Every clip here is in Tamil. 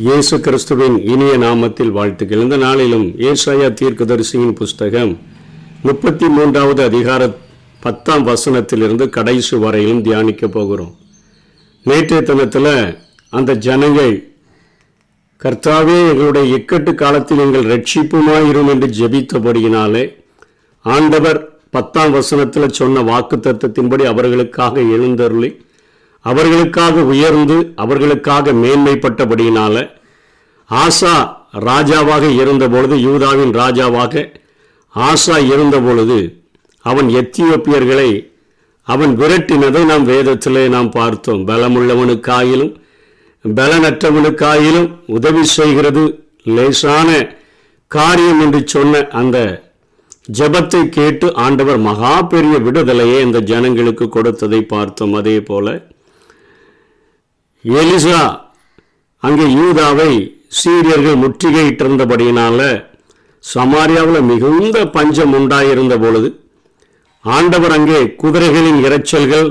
இயேசு கிறிஸ்துவின் இனிய நாமத்தில் வாழ்த்துக்கள். இந்த நாளிலும் ஏசாயா தீர்க்கதரிசியின் புஸ்தகம் 33வது அதிகார 10ஆம் வசனத்திலிருந்து கடைசி வரையிலும் தியானிக்க போகிறோம். நேற்றைய தினத்தில் அந்த ஜனங்கள், கர்த்தாவே எங்களுடைய இக்கட்டு காலத்தில் எங்கள் ரட்சிப்புமாயிரும் என்று ஜெபித்தபடியினாலே ஆண்டவர் 10ஆம் வசனத்தில் சொன்ன வாக்கு தத்தத்தின்படி அவர்களுக்காக எழுந்தருளி அவர்களுக்காக உயர்ந்து அவர்களுக்காக மேன்மைப்பட்டபடியினால ஆசா ராஜாவாக இருந்தபொழுது, யூதாவின் ராஜாவாக ஆசா இருந்தபொழுது அவன் எத்தியோப்பியர்களை அவன் விரட்டினதை நாம் வேதத்திலே நாம் பார்த்தோம். பலமுள்ளவனுக்காயிலும் பலனற்றவனுக்காயிலும் உதவி செய்கிறது லேசான காரியம் என்று சொன்ன அந்த ஜெபத்தை கேட்டு ஆண்டவர் மகா பெரிய விடுதலையை இந்த ஜனங்களுக்கு கொடுத்ததை பார்த்தோம். அதே போல எலிசா அங்கே யூதாவை சீரியர்கள் முற்றுகையிட்டிருந்தபடியினால சமாரியாவில் மிகுந்த பஞ்சம் உண்டாயிருந்த பொழுது ஆண்டவர் அங்கே குதிரைகளின் இரைச்சல்கள்,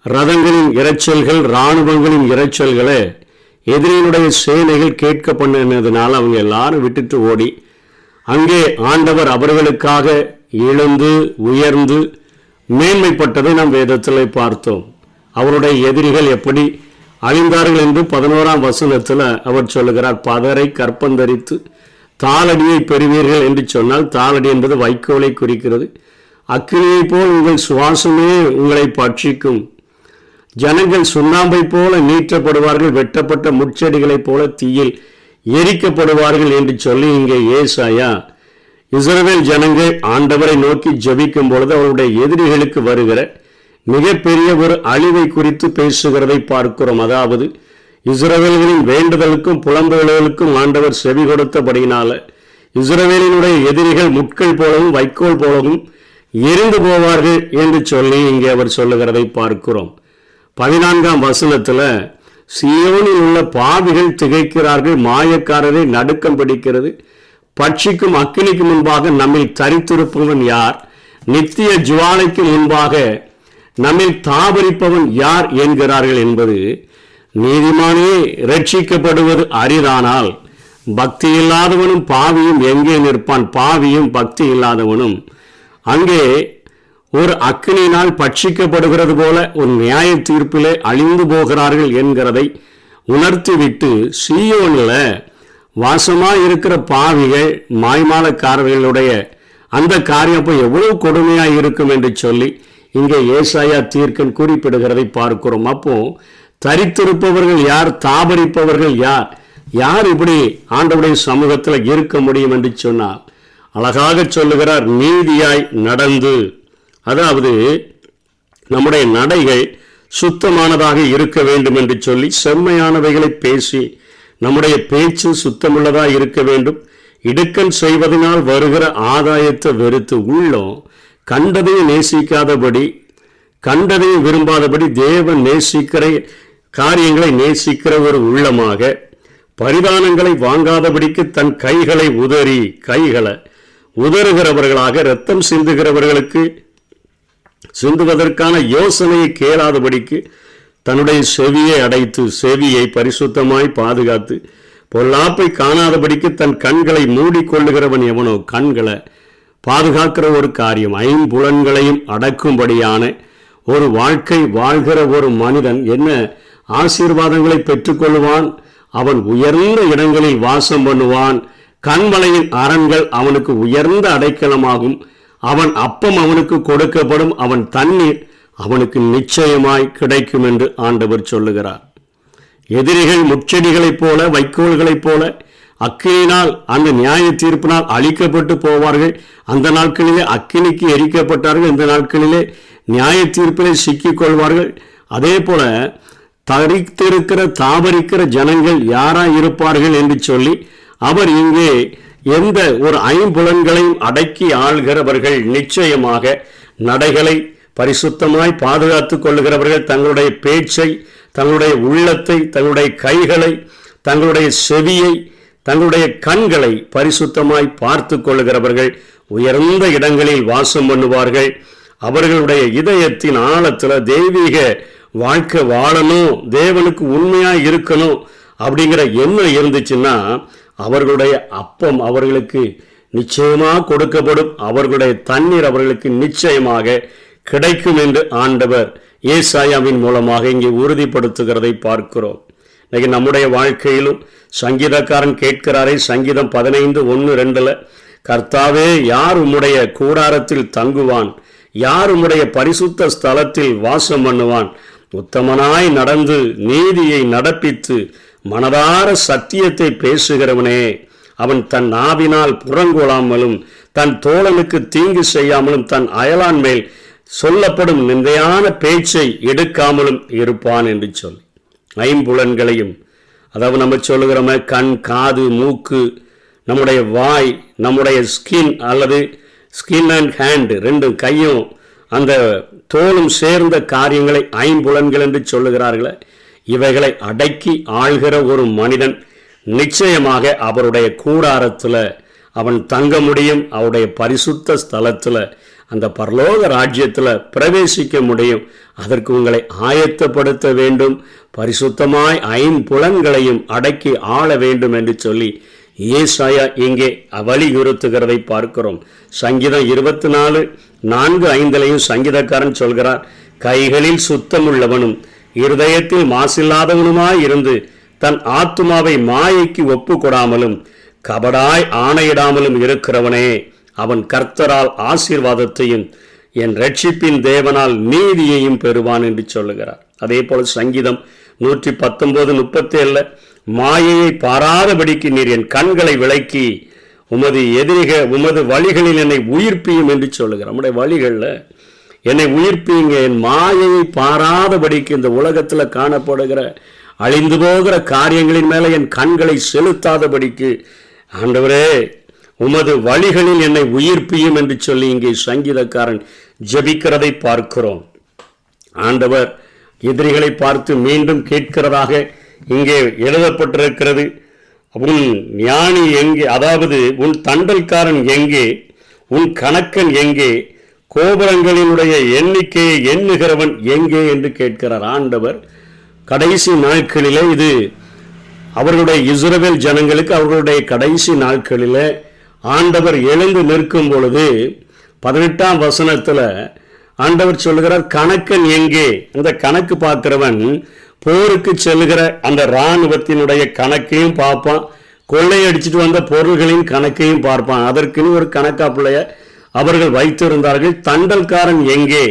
ரதங்களின் இரைச்சல்கள், இராணுவங்களின் இரைச்சல்களை எதிரியினுடைய சேனைகள் கேட்க பண்ணினதுனால அவங்க எல்லாரும் விட்டுட்டு ஓடி அங்கே ஆண்டவர் அவர்களுக்காக எழுந்து உயர்ந்து மேன்மைப்பட்டதை நாம் வேதத்தில் பார்த்தோம். அவருடைய எதிரிகள் எப்படி அழிந்தார்கள் என்று 11ஆம் வசனத்தில் அவர் சொல்லுகிறார். பதரை கற்பந்தரித்து தாளடியை பெறுவீர்கள் என்று சொன்னால், தாளடி என்பது வைக்கோலை குறிக்கிறது. அக்கினியை போல் உங்கள் சுவாசமே உங்களை பட்சிக்கும். ஜனங்கள் சுண்ணாம்பை போல நீற்றப்படுவார்கள், வெட்டப்பட்ட முட்செடிகளைப் போல தீயில் எரிக்கப்படுவார்கள் என்று சொல்லி இங்கே ஏசாயா இஸ்ரவேல் ஜனங்கள் ஆண்டவரை நோக்கி ஜெபிக்கும் பொழுது அவருடைய எதிரிகளுக்கு வருகிற மிகப்பெரிய ஒரு அழிவை குறித்து பேசுகிறதை பார்க்கிறோம். அதாவது இஸ்ரவேலின் வேண்டுதலுக்கும் புலம்புகளுக்கும் ஆண்டவர் செவி கொடுத்தபடியினால இஸ்ரவேலினுடைய எதிரிகள் முட்கள் போலவும் வைக்கோல் போலவும் எரிந்து போவார்கள் என்று சொல்லி இங்கே அவர் சொல்லுகிறதை பார்க்கிறோம். 14ஆம் வசனத்தில் சீயோனில் உள்ள பாவிகள் திகைக்கிறார்கள், மாயக்காரரை நடுக்கம் பிடிக்கிறது, பட்சிக்கும் அக்கினிக்கு முன்பாக நம்மில் தரித்திருப்பவன் யார், நித்திய ஜுவாலைக்கு முன்பாக நம்மில் தாபரிப்பவன் யார் என்கிறார்கள் என்பது நீதிமானே ரட்சிக்கப்படுவது அரிதானால் பக்தி இல்லாதவனும் பாவியும் எங்கே நிற்பான்? பாவியும் பக்தி இல்லாதவனும் அங்கே ஒரு அக்கினியினால் பட்சிக்கப்படுகிறது போல ஒரு நியாய தீர்ப்பிலே அழிந்து போகிறார்கள் என்கிறதை உணர்த்திவிட்டு சீயோனில் வாசமாக இருக்கிற பாவிகள் மாய்மாலக்காரர்களுடைய அந்த காரியம் அப்போ எவ்வளவு கொடுமையாக இருக்கும் என்று சொல்லி இங்கே ஏசாயா தீர்க்கன் குறிப்பிடுகிறதை பார்க்கிறோம். அப்போ தரித்திருப்பவர்கள் யார், தாபரிப்பவர்கள் யார், யார் இப்படி ஆண்டவருடைய சமூகத்தில் இருக்க முடியும் என்று சொன்னால் அழகாக சொல்லுகிறார், நீதியாய் நடந்து. அதாவது நம்முடைய நடைகள் சுத்தமானதாக இருக்க வேண்டும் என்று சொல்லி செம்மையானவைகளை பேசி நம்முடைய பேச்சு சுத்தமுள்ளதாக இருக்க வேண்டும். இடுக்கன் செய்வதனால் வருகிற ஆதாயத்தை வெறுத்து உள்ளம் கண்டதையும் நேசிக்காதபடி, கண்டதையும் விரும்பாதபடி தேவன் நேசிக்கிற காரியங்களை நேசிக்கிற ஒரு உள்ளமாக, பரிதானங்களை வாங்காதபடிக்கு தன் கைகளை உதறுகிறவர்களாக, இரத்தம் சிந்துகிறவர்களுக்கு சிந்துவதற்கான யோசனையை கேளாதபடிக்கு தன்னுடைய செவியை அடைத்து, செவியை பரிசுத்தமாய் பாதுகாத்து, பொல்லாப்பை காணாதபடிக்கு தன் கண்களை மூடிக்கொள்ளுகிறவன் எவனோ, கண்களை பாதுகாக்கிற ஒரு காரியம், ஐம்புலன்களையும் அடக்கும்படியான ஒரு வாழ்க்கை வாழ்கிற ஒரு மனிதன் என்ன ஆசீர்வாதங்களை பெற்றுக்கொள்வான்? அவன் உயர்ந்த இடங்களில் வாசம் பண்ணுவான். கண்மலையின் அரண்கள் அவனுக்கு உயர்ந்த அடைக்கலமாகும். அவன் அப்பம் அவனுக்கு கொடுக்கப்படும், அவன் தண்ணீர் அவனுக்கு நிச்சயமாய் கிடைக்கும் என்று ஆண்டவர் சொல்லுகிறார். எதிரிகள் முட்செடிகளைப் போல, வைக்கோல்களைப் போல அக்கினியினால் அந்த நியாய தீர்ப்பினால் அழிக்கப்பட்டு போவார்கள். அந்த நாட்களிலே அக்கினிக்கு எரிக்கப்பட்டார்கள், இந்த நாட்களிலே நியாய தீர்ப்பிலே சிக்கிக்கொள்வார்கள். அதே போல தரித்திருக்கிற தாபரிக்கிற ஜனங்கள் யாராய் இருப்பார்கள் என்று சொல்லி அவர் இங்கே எந்த ஒரு ஐம்புலன்களையும் அடக்கி ஆள்கிறவர்கள் நிச்சயமாக நடைகளை பரிசுத்தமாய் பாதுகாத்து கொள்ளுகிறவர்கள், தங்களுடைய பேச்சை, தங்களுடைய உள்ளத்தை, தங்களுடைய கைகளை, தங்களுடைய செவியை, தங்களுடைய கண்களை பரிசுத்தமாய் பார்த்து கொள்ளுகிறவர்கள் உயர்ந்த இடங்களில் வாசம் பண்ணுவார்கள். அவர்களுடைய இதயத்தின் ஆழத்தில் தெய்வீக வாழ்க்கை வாழணும், தேவனுக்கு உண்மையாக இருக்கணும், அப்படிங்கிற எண்ணம் இருந்துச்சுன்னா அவர்களுடைய அப்பம் அவர்களுக்கு நிச்சயமாக கொடுக்கப்படும், அவர்களுடைய தண்ணீர் அவர்களுக்கு நிச்சயமாக கிடைக்கும் என்று ஆண்டவர் ஏசாயாவின் மூலமாக இங்கே உறுதிப்படுத்துகிறதை பார்க்கிறோம். இன்னைக்கு நம்முடைய வாழ்க்கையிலும் சங்கீதக்காரன் கேட்கிறாரே, சங்கீதம் 15:1-2, கர்த்தாவே யார் உம்முடைய கூடாரத்தில் தங்குவான், யார் உம்முடைய பரிசுத்த ஸ்தலத்தில் வாசம் பண்ணுவான், உத்தமனாய் நடந்து நீதியை நடப்பித்து மனதார சத்தியத்தை பேசுகிறவனே, அவன் தன் நாவினால் புறங்கொள்ளாமலும் தன் தோழனுக்கு தீங்கு செய்யாமலும் தன் அயலான் மேல் சொல்லப்படும் நிந்தையான பேச்சை எடுக்காமலும் இருப்பான் என்று சொல்லி, ஐம்புலன்களையும், அதாவது நம்ம சொல்லுகிறோமே கண், காது, மூக்கு, நம்முடைய வாய், நம்முடைய ஸ்கின் அல்லது ஸ்கின் அண்ட் ஹேண்ட், ரெண்டும் கையும் அந்த தோலும் சேர்ந்த காரியங்களை ஐம்புலன்கள் என்று சொல்லுகிறார்களே, இவைகளை அடக்கி ஆள்கிற ஒரு மனிதன் நிச்சயமாக அவருடைய கூடாரத்தில் அவன் தங்க முடியும், அவருடைய பரிசுத்த ஸ்தலத்தில் அந்த பரலோக ராஜ்யத்தில் பிரவேசிக்க முடியும். அதற்கு உங்களை ஆயத்தப்படுத்த வேண்டும், பரிசுத்தமாய் ஐம்புலன்களையும் அடக்கி ஆள வேண்டும் என்று சொல்லி ஏசாயா இங்கே வலியுறுத்துகிறதை பார்க்கிறோம். சங்கீதம் 24:4-5 சங்கீதக்காரன் சொல்கிறார், கைகளில் சுத்தமுள்ளவனும் இருதயத்தில் மாசில்லாதவனுமாய் இருந்து தன் ஆத்துமாவை மாயைக்கு ஒப்பு கொடாமலும் கபடாய் ஆணையிடாமலும் இருக்கிறவனே, அவன் கர்த்தரால் ஆசீர்வாதத்தையும் என் ரட்சிப்பின் தேவனால் நீதியையும் பெறுவான் என்று சொல்லுகிறார். அதே போல சங்கீதம் 119:37 மாயையை பாராதபடிக்கு நீர் என் கண்களை விலக்கி உமது வழிகளில் என்னை உயிர்ப்பியும் என்று சொல்லுகிறார். நம்முடைய வழிகளில் என்னை உயிர்ப்பீங்க, என் மாயையை பாராதபடிக்கு இந்த உலகத்தில் காணப்படுகிற அழிந்து போகிற காரியங்களின் மேலே என் கண்களை செலுத்தாதபடிக்கு ஆண்டவரே உமது வழிகளில் என்னை உயிர்ப்பியும் என்று சொல்லி இங்கே சங்கீதக்காரன் ஜெபிக்கிறதை பார்க்கிறோம். ஆண்டவர் எதிரிகளை பார்த்து மீண்டும் கேட்கிறதாக இங்கே எழுதப்பட்டிருக்கிறது, உன் ஞானி எங்கே, அதாவது உன் தண்டல்காரன் எங்கே, உன் கணக்கன் எங்கே, கோபுரங்களினுடைய எண்ணிக்கையை எண்ணுகிறவன் எங்கே என்று கேட்கிறார் ஆண்டவர். கடைசி நாட்களிலே இது அவர்களுடைய இஸ்ரவேல் ஜனங்களுக்கு அவர்களுடைய கடைசி நாட்களிலே ஆண்டவர் எழுந்து நிற்கும் பொழுது 18ஆம் வசனத்தில் ஆண்டவர் சொல்லுகிறார், கணக்கன் எங்கே. அந்த கணக்கு பார்க்கிறவன் போருக்கு செல்லுகிற அந்த இராணுவத்தினுடைய கணக்கையும் பார்ப்பான், கொள்ளையடிச்சிட்டு வந்த பொருள்களின் கணக்கையும் பார்ப்பான். அதற்குன்னு ஒரு கணக்கா பிள்ளைய அவர்கள் வைத்திருந்தார்கள். தண்டல்காரன் எங்கே?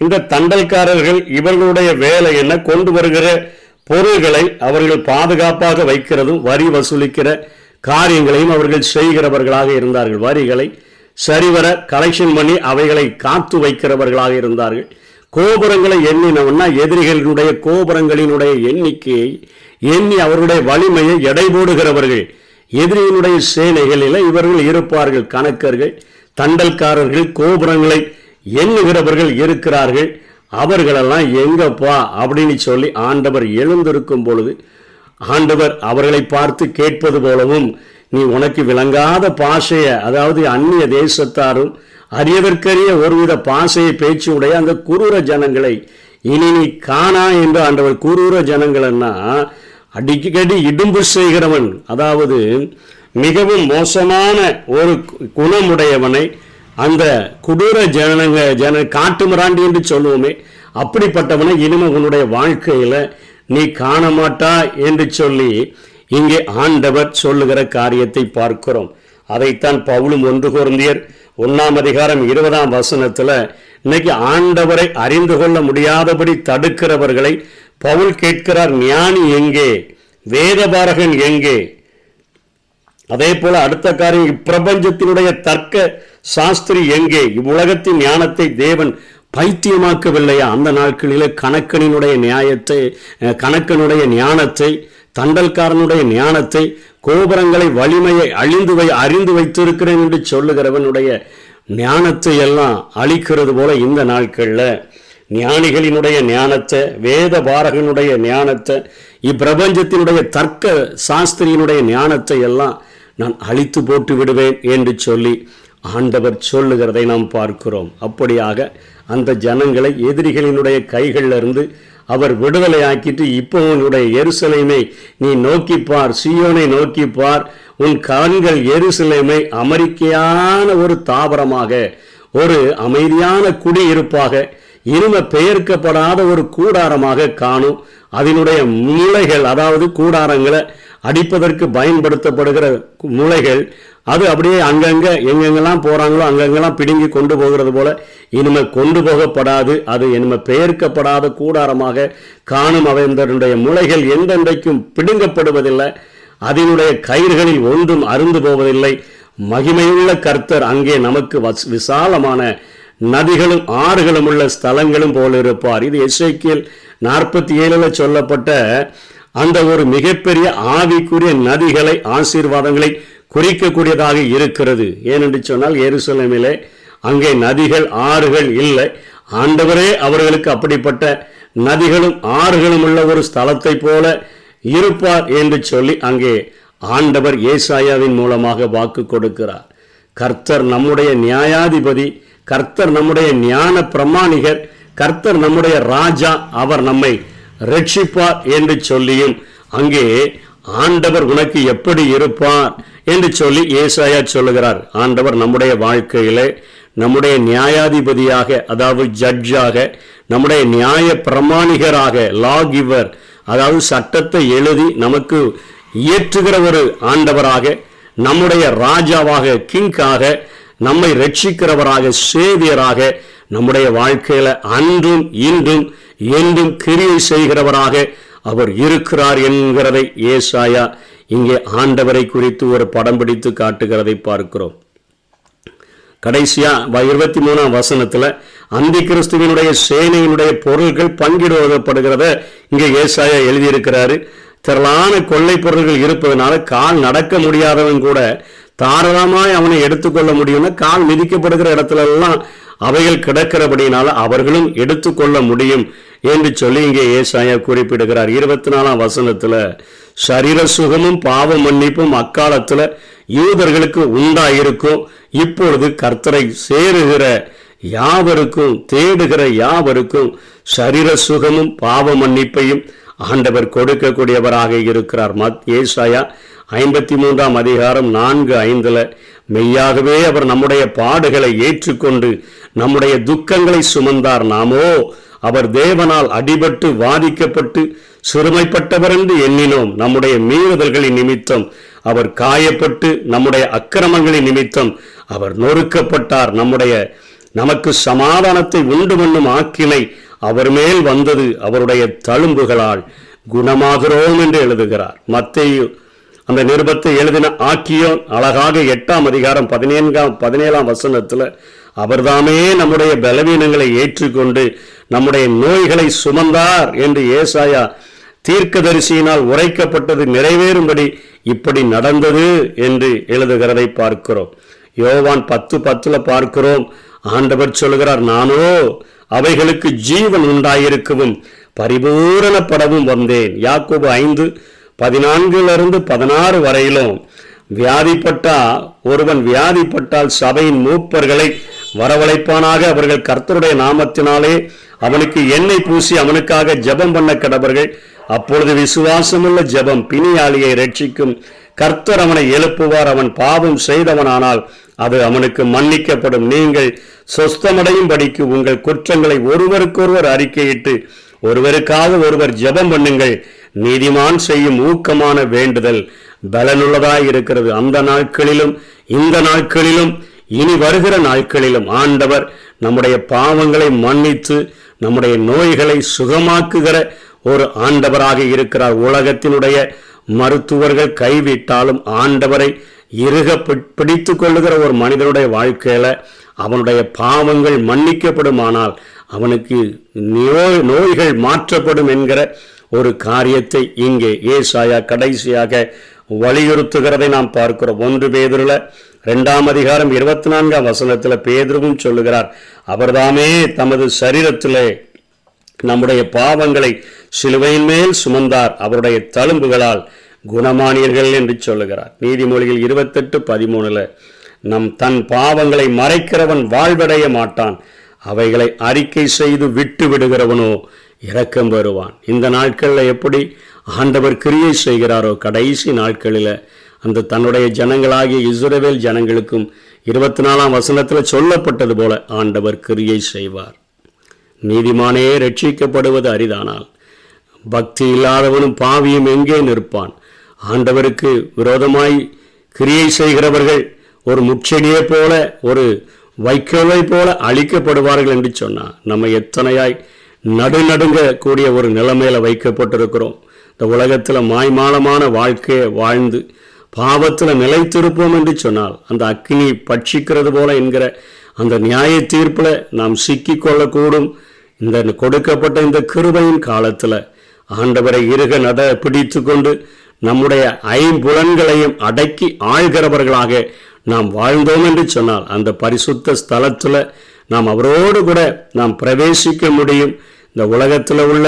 இந்த தண்டல்காரர்கள் இவர்களுடைய வேலை என்ன, கொண்டு வருகிற பொருள்களை அவர்கள் பாதுகாப்பாக வைக்கிறதும் வரி வசூலிக்கிற காரியங்களையும் அவர்கள் செய்கிறவர்களாக இருந்தார்கள். வரிகளை சரிவர கலெக்ஷன் பண்ணி அவைகளை காத்து வைக்கிறவர்களாக இருந்தார்கள். கோபுரங்களை எண்ணினவன்னா எதிரிகளினுடைய கோபுரங்களினுடைய எண்ணிக்கையை எண்ணி அவருடைய வலிமையை எடை போடுகிறவர்கள். எதிரியினுடைய சேனைகளில் இவர்கள் இருப்பார்கள். கணக்கர்கள், தண்டல்காரர்கள், கோபுரங்களை எண்ணுகிறவர்கள் இருக்கிறார்கள். அவர்களெல்லாம் எங்கப்பா அப்படின்னு சொல்லி ஆண்டவர் எழுந்திருக்கும் பொழுது ஆண்டவர் அவர்களை பார்த்து கேட்பது போலவும், நீ உனக்கு விளங்காத பாஷையை, அதாவது அந்நிய தேசத்தாரும் அறியதற்கரிய ஒருவித பாஷையை பேச்சு உடைய அந்த குரூர ஜனங்களை இனி நீ காணா என்று ஆண்டவர். குரூர ஜனங்கள்னா அடிக்கடி இடும்பு செய்கிறவன், அதாவது மிகவும் மோசமான ஒரு குணமுடையவனை அந்த கொடூர காட்டு மிராண்டி என்று சொல்லுவோமே, அப்படிப்பட்டவனை இனிமே உன்னுடைய வாழ்க்கையில நீ காண மாட்டா என்று சொல்லி இங்கே ஆண்டவர் சொல்லுகிற காரியத்தை பார்க்கிறோம். அதைத்தான் பவுலும் 1 கொரிந்தியர் 1:20 இன்னைக்கு ஆண்டவரை அறிந்து கொள்ள முடியாதபடி தடுக்கிறவர்களை பவுல் கேட்கிறார், ஞானி எங்கே, வேதபாரகன் எங்கே? அதே போல அடுத்த காரியம், இப்பிரபஞ்சத்தினுடைய தர்க்க சாஸ்திரி எங்கே? இவ்வுலகத்தின் ஞானத்தை தேவன் பைத்தியமாக்கவில்லையா? அந்த நாட்களிலே கணக்கனுடைய ஞானத்தை, தண்டல்காரனுடைய ஞானத்தை, கோபுரங்களை வலிமையை அறிந்து வைத்திருக்கிறேன் என்று சொல்லுகிறவனுடைய ஞானத்தை எல்லாம் அழிக்கிறது போல இந்த நாட்களில் ஞானிகளினுடைய ஞானத்தை, வேத பாரகனுடைய ஞானத்தை, இப்பிரபஞ்சத்தினுடைய தர்க்க சாஸ்திரியினுடைய ஞானத்தை எல்லாம் நான் அழித்து போட்டு விடுவேன் என்று சொல்லி ஆண்டவர் சொல்லுகிறதை நாம் பார்க்கிறோம். அப்படியாக அந்த ஜனங்களை எதிரிகளினுடைய கைகளிலிருந்து அவர் விடுதலை ஆக்கிட்டு, இப்போ உன்னுடைய எருசலேமை நீ நோக்கிப்பார், சீயோனை நோக்கிப்பார், உன் கண்கள் எருசலேமை அமெரிக்கையான ஒரு தாவரமாக, ஒரு அமைதியான குடியிருப்பாக, இனிமே பெயர்க்கப்படாத ஒரு கூடாரமாக காணும். அதனுடைய முளைகள், அதாவது கூடாரங்களை அடிப்பதற்கு பயன்படுத்தப்படுகிற முளைகள், அது அப்படியே அங்கங்கே எங்கெங்கெல்லாம் போகிறாங்களோ அங்கங்கெல்லாம் பிடுங்கி கொண்டு போகிறது போல இனிமேல் கொண்டு போகப்படாது. அது இனிமேல் பெயர்க்கப்படாத கூடாரமாக காணும். அவனுடைய முளைகள் எந்தெந்தைக்கும் பிடுங்கப்படுவதில்லை, அதனுடைய கயிறுகளில் ஒன்றும் அருந்து போவதில்லை. மகிமையுள்ள கர்த்தர் அங்கே நமக்கு விசாலமான நதிகளும் ஆறுகளும் உள்ள ஸ்தலங்களும் போல இருப்பார். இது எசேக்கியேல் 47 சொல்லப்பட்ட அந்த ஒரு மிகப்பெரிய ஆவிக்குரிய நதிகளை, ஆசீர்வாதங்களை குறிக்கக்கூடியதாக இருக்கிறது. ஏனென்று சொன்னால் எருசலேமிலே அங்கே நதிகள் ஆறுகள் இல்லை. ஆண்டவரே அவர்களுக்கு அப்படிப்பட்ட நதிகளும் ஆறுகளும் உள்ள ஒரு ஸ்தலத்தை போல இருப்பார் என்று சொல்லி அங்கே ஆண்டவர் ஏசாயாவின் மூலமாக வாக்கு கொடுக்கிறார். கர்த்தர் நம்முடைய நியாயாதிபதி, கர்த்தர் நம்முடைய ஞான பிரமாணிகர், கர்த்தர் நம்முடைய ராஜா, அவர் நம்மை ரட்சிப்பார் என்று சொல்லியும் அங்கே ஆண்டவர் உனக்கு எப்படி இருப்பார் என்று சொல்லி ஏசாயா சொல்லுகிறார். ஆண்டவர் நம்முடைய வாழ்க்கையிலே நம்முடைய நியாயாதிபதியாக, அதாவது ஜட்ஜாக, நம்முடைய நியாய பிரமாணிகராக, லா கிவர், அதாவது சட்டத்தை எழுதி நமக்கு இயற்றுகிற ஒரு ஆண்டவராக, நம்முடைய ராஜாவாக, கிங்காக, நம்மை ரட்சிக்கிறவராக, சேவியராக, நம்முடைய வாழ்க்கையில அன்றும் இன்றும் என்றும் கிரியை செய்கிறவராக அவர் இருக்கிறார் என்கிறதை ஏசாயா இங்கே ஆண்டவரை குறித்து ஒரு படம் பிடித்து காட்டுகிறதை பார்க்கிறோம். கடைசியா 23 அந்தி கிறிஸ்துவினுடைய சேனையினுடைய பொருள்கள் பங்கிடுவதப்படுகிறத இங்கே ஏசாயா எழுதியிருக்கிறாரு. திரளான கொள்ளை பொருள்கள் இருப்பதனால கால் நடக்க முடியாதவன் கூட தாராளமாய் அவனை எடுத்துக்கொள்ள முடியும்னா, கால் மிதிக்கப்படுகிற இடத்துல எல்லாம் அவைகள் கிடக்கிறபடினால அவர்களும் எடுத்துக்கொள்ள முடியும் என்று சொல்லி இங்கே ஏசாயா குறிப்பிடுகிறார். 24 சரீர சுகமும் பாவ மன்னிப்பும் அக்காலத்தில் யூதர்களுக்கு உண்டாயிருக்கும். இப்பொழுது கர்த்தரை சேருகிற யாவருக்கும், தேடுகிற யாவருக்கும் சரீர சுகமும் பாவ மன்னிப்பையும் ஆண்டவர் கொடுக்கக்கூடியவராக இருக்கிறார். ஏசாயா 53 4-5 மெய்யாகவே அவர் நம்முடைய பாடுகளை ஏற்றுக்கொண்டு நம்முடைய துக்கங்களை சுமந்தார். நாமோ அவர் தேவனால் அடிபட்டு வாதிக்கப்பட்டு சிறுமைப்பட்டவர் என்று எண்ணினோம். நம்முடைய மீறுதல்களின் நிமித்தம் அவர் காயப்பட்டு, நம்முடைய அக்கிரமங்களின் நிமித்தம் அவர் நொறுக்கப்பட்டார். நமக்கு சமாதானத்தை உண்டு பண்ணும் ஆக்கினை அவர் மேல் வந்தது, அவருடைய தழும்புகளால் குணமாகிறோம் என்று எழுதுகிறார். மத்தேயு அந்த நிருபத்தை எழுதின ஆக்கியோன் அழகாக 8 அவர்தாமே நம்முடைய பலவீனங்களை ஏற்றுக்கொண்டு நம்முடைய நோய்களை சுமந்தார் என்று ஏசாயா தீர்க்கதரிசியினால் உரைக்கப்பட்டது நிறைவேறும்படி இப்படி நடந்தது என்று எழுதுகிறதை பார்க்கிறோம். யோவான் 10:10 பார்க்கிறோம். ஆண்டவர் சொல்கிறார், நானோ அவைகளுக்கு ஜீவன் உண்டாயிருக்கவும் பரிபூரணப்படவும் வந்தேன். யாக்கோபு 5:14-16 வரையிலும் ஒருவன் வியாதிப்பட்டால் சபையின் மூப்பர்களை வரவழைப்பானாக, அவர்கள் கர்த்தருடைய நாமத்தினாலே அவனுக்கு எண்ணெய் பூசி அவனுக்காக ஜெபம் பண்ண கடவர்கள். அப்பொழுது விசுவாசமுள்ள ஜெபம் பிணியாளியை ரட்சிக்கும். கர்த்தர் அவனை எழுப்புவார். அவன் பாவம் செய்தவனானால் அது அவனுக்கு மன்னிக்கப்படும். நீங்கள் சொஸ்தமடையும் படிக்கு உங்கள் குற்றங்களை ஒருவருக்கொருவர் அறிக்கையிட்டு ஒருவருக்காக ஒருவர் ஜெபம் பண்ணுங்கள். நீதிமான் செய்யும் ஊக்கமான வேண்டுதல் பலனுள்ளதாய் இருக்கிறது. அந்த நாட்களிலும் இந்த நாட்களிலும் இனி வருகிற நாட்களிலும் ஆண்டவர் நம்முடைய பாவங்களை மன்னித்து நம்முடைய நோய்களை சுகமாக்குகிற ஒரு ஆண்டவராக இருக்கிறார். உலகத்தினுடைய மருத்துவர்கள் கைவிட்டாலும் ஆண்டவரை இறுக பிடித்து கொள்ளுகிற ஒரு மனிதனுடைய வாழ்க்கையில அவனுடைய பாவங்கள் மன்னிக்கப்படுமானால் அவனுக்கு நோய்கள் மாற்றப்படும் என்கிற ஒரு காரியத்தை இங்கே ஏசாயா கடைசியாக வலியுறுத்துகிறதை நாம் பார்க்கிறோம். 1 பேதுருல 2:24 பேதுருவும் சொல்லுகிறார், அவர்தாமே தமது சரீரத்திலே நம்முடைய பாவங்களை சிலுவையின் மேல் சுமந்தார், அவருடைய தழும்புகளால் குணமானீர்கள் என்று சொல்லுகிறார். நீதிமொழிகள் 28:13 தன் பாவங்களை மறைக்கிறவன் வாழ்வடைய மாட்டான், அவைகளை அறிக்கை செய்து விட்டு விடுகிறவனோ இரக்கம் வருவான். இந்த நாட்களில் எப்படி ஆண்டவர் கிரியை செய்கிறாரோ, கடைசி நாட்களில் அந்த தன்னுடைய ஜனங்களாகிய இஸ்ரவேல் ஜனங்களுக்கும் 24ஆம் வசனத்தில் சொல்லப்பட்டது போல ஆண்டவர் கிரியை செய்வார். நீதிமானே ரட்சிக்கப்படுவது அரிதானால் பக்தி இல்லாதவனும் பாவியும் எங்கே நிற்பான்? ஆண்டவருக்கு விரோதமாய் கிரியை செய்கிறவர்கள் ஒரு முச்செடியை போல, ஒரு வைக்கோலை போல அழிக்கப்படுவார்கள் என்று சொன்னார். நம்ம எத்தனையாய் நடுநடுங்க கூடிய ஒரு நிலைமையில வைக்கப்பட்டிருக்கிறோம். இந்த உலகத்தில் மாய்மாலமான வாழ்க்கையை வாழ்ந்து பாவத்தில் நிலைத்திருப்போம் என்று சொன்னால் அந்த அக்கினி பட்சிக்கிறது போல என்கிற அந்த நியாய தீர்ப்பில் நாம் சிக்கிக்கொள்ளக்கூடும். இந்த கொடுக்கப்பட்ட இந்த கிருபையின் காலத்தில் ஆண்டவரை இறுக நட பிடித்து கொண்டு நம்முடைய ஐம்புலன்களையும் அடக்கி ஆழ்கிறவர்களாக நாம் வாழ்ந்தோம் என்று சொன்னால் அந்த பரிசுத்த ஸ்தலத்தில் நாம் அவரோடு கூட நாம் பிரவேசிக்க முடியும். இந்த உலகத்தில் உள்ள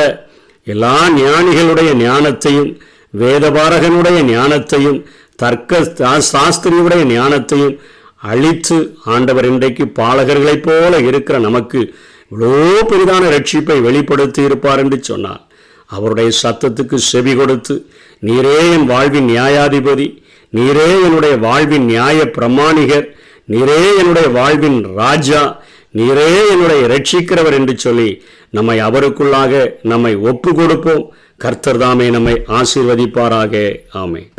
எல்லா ஞானிகளுடைய ஞானத்தையும், வேதபாரகனுடைய ஞானத்தையும், தர்க்க சாஸ்திரியுடைய ஞானத்தையும் அழித்து ஆண்டவர் இன்றைக்கு பாலகர்களைப் போல இருக்கிற நமக்கு இவ்வளோ பெரிதான ரட்சிப்பை வெளிப்படுத்தி இருப்பார் என்று சொன்னார். அவருடைய சத்தத்துக்கு செவி கொடுத்து, நீரே என் வாழ்வின் நியாயாதிபதி, நீரே என்னுடைய வாழ்வின் நியாய பிரமாணிகர், நீரே என்னுடைய வாழ்வின் ராஜா, நீரே என்னுடைய இரட்சிக்கிறவர் என்று சொல்லி நம்மை அவருக்குள்ளாக நம்மை ஒப்பு கொடுப்போம். கர்த்தர் தாமே நம்மை ஆசீர்வதிப்பாராக. ஆமென்.